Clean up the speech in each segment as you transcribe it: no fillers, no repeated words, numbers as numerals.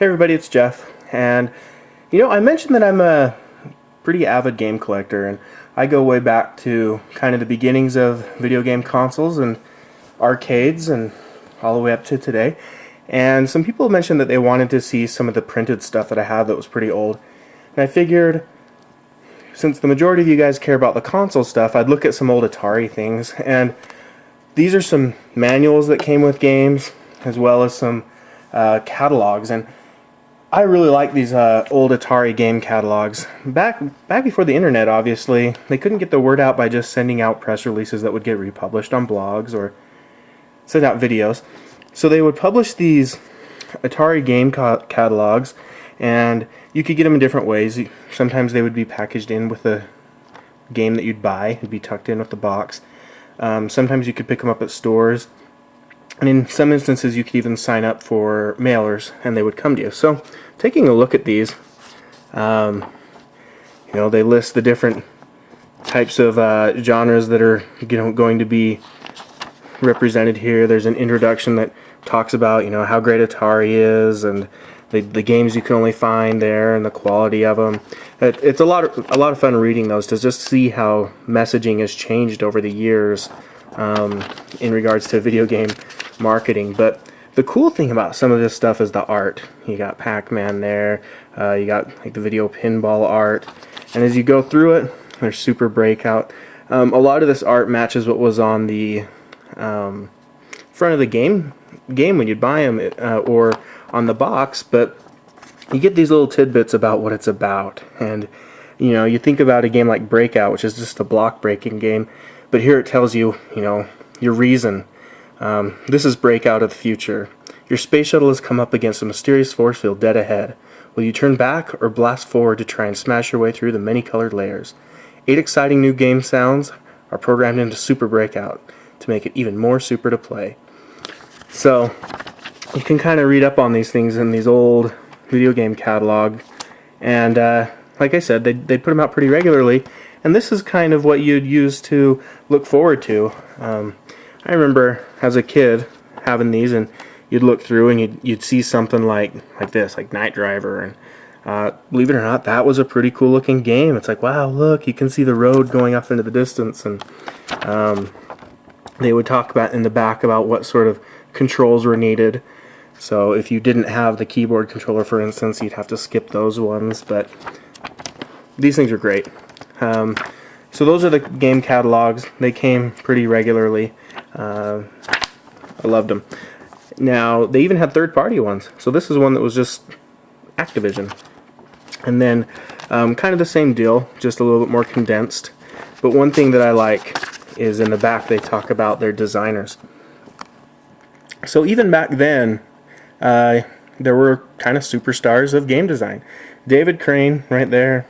Hey everybody, it's Jeff, and I mentioned that I'm a pretty avid game collector, and I go way back to kind of the beginnings of video game consoles and arcades and all the way up to today. And some people mentioned that they wanted to see some of the printed stuff that I have that was pretty old. And I figured, since the majority of you guys care about the console stuff, I'd look at some old Atari things. And these are some manuals that came with games, as well as some catalogs. And I really like these old Atari game catalogs. Back before the internet, obviously, they couldn't get the word out by just sending out press releases that would get republished on blogs or send out videos. So they would publish these Atari game catalogs, and you could get them in different ways. Sometimes they would be packaged in with a game that you'd buy. It'd be tucked in with the box. Sometimes you could pick them up at stores. And in some instances, you could even sign up for mailers, and they would come to you. So, taking a look at these, they list the different types of genres that are going to be represented here. There's an introduction that talks about how great Atari is and the games you can only find there and the quality of them. It's a lot of fun reading those to just see how messaging has changed over the years in regards to video game marketing. But the cool thing about some of this stuff is the art. You got Pac-Man there, you got like the video pinball art, and as you go through it, there's Super Breakout. A lot of this art matches what was on the front of the game when you'd buy them, or on the box, but you get these little tidbits about what it's about. And you think about a game like Breakout, which is just a block breaking game, but here it tells you your reason. This is Breakout of the future. Your space shuttle has come up against a mysterious force field dead ahead. Will you turn back or blast forward to try and smash your way through the many colored layers? 8 exciting new game sounds are programmed into Super Breakout to make it even more super to play. So you can kind of read up on these things in these old video game catalog, and like I said, they put them out pretty regularly, and this is kind of what you'd use to look forward to. I remember as a kid having these, and you'd look through and you'd see something like this, like Night Driver, and believe it or not, that was a pretty cool looking game. It's like, wow, look, you can see the road going off into the distance, and they would talk about in the back about what sort of controls were needed. So if you didn't have the keyboard controller, for instance, you'd have to skip those ones, but these things are great. So those are the game catalogs. They came pretty regularly. I loved them. Now, they even had third-party ones. So this is one that was just Activision. And then kind of the same deal, just a little bit more condensed. But one thing that I like is in the back they talk about their designers. So even back then, there were kind of superstars of game design. David Crane, right there.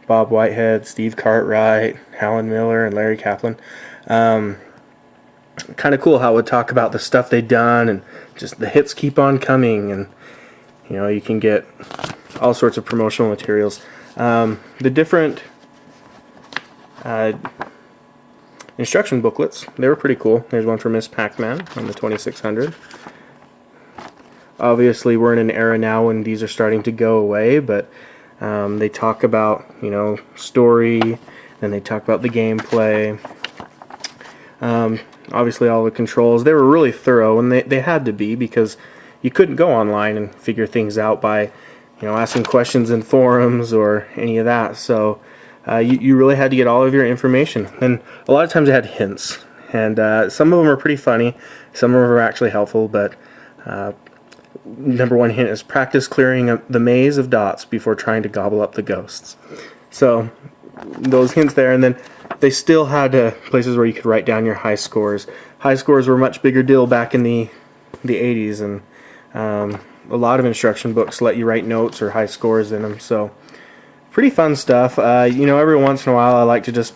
Bob Whitehead, Steve Cartwright, Alan Miller, and Larry Kaplan. Kind of cool how it would talk about the stuff they'd done, and just the hits keep on coming, and you can get all sorts of promotional materials. The different instruction booklets, they were pretty cool. There's one for Miss Pac-Man on the 2600. Obviously, we're in an era now when these are starting to go away, but they talk about, story, and they talk about the gameplay. Obviously, all the controls. They were really thorough, and they had to be, because you couldn't go online and figure things out by, asking questions in forums or any of that. So you really had to get all of your information. And a lot of times they had hints, and some of them are pretty funny. Some of them are actually helpful, but number one hint is practice clearing the maze of dots before trying to gobble up the ghosts. So those hints there, and then they still had places where you could write down your high scores. High scores were a much bigger deal back in the 80s, and a lot of instruction books let you write notes or high scores in them. So pretty fun stuff. Every once in a while I like to just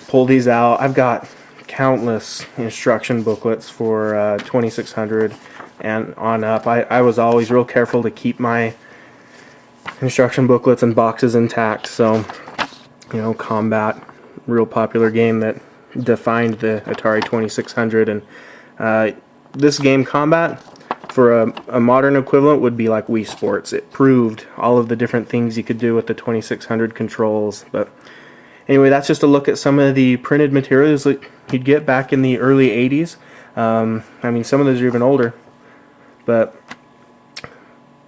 pull these out. I've got countless instruction booklets for 2600 and on up. I was always real careful to keep my instruction booklets and boxes intact. So, Combat, real popular game that defined the Atari 2600, and this game Combat for a modern equivalent would be like Wii Sports. It proved all of the different things you could do with the 2600 controls. But anyway, that's just a look at some of the printed materials that you'd get back in the early 80s. I mean, some of those are even older, but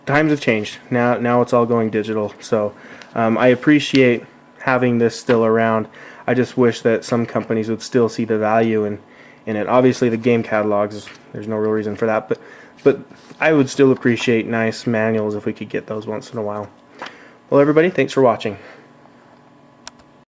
times have changed. Now it's all going digital. So I appreciate having this still around. I just wish that some companies would still see the value in it. Obviously, the game catalogs, there's no real reason for that, but I would still appreciate nice manuals if we could get those once in a while. Well, everybody, thanks for watching.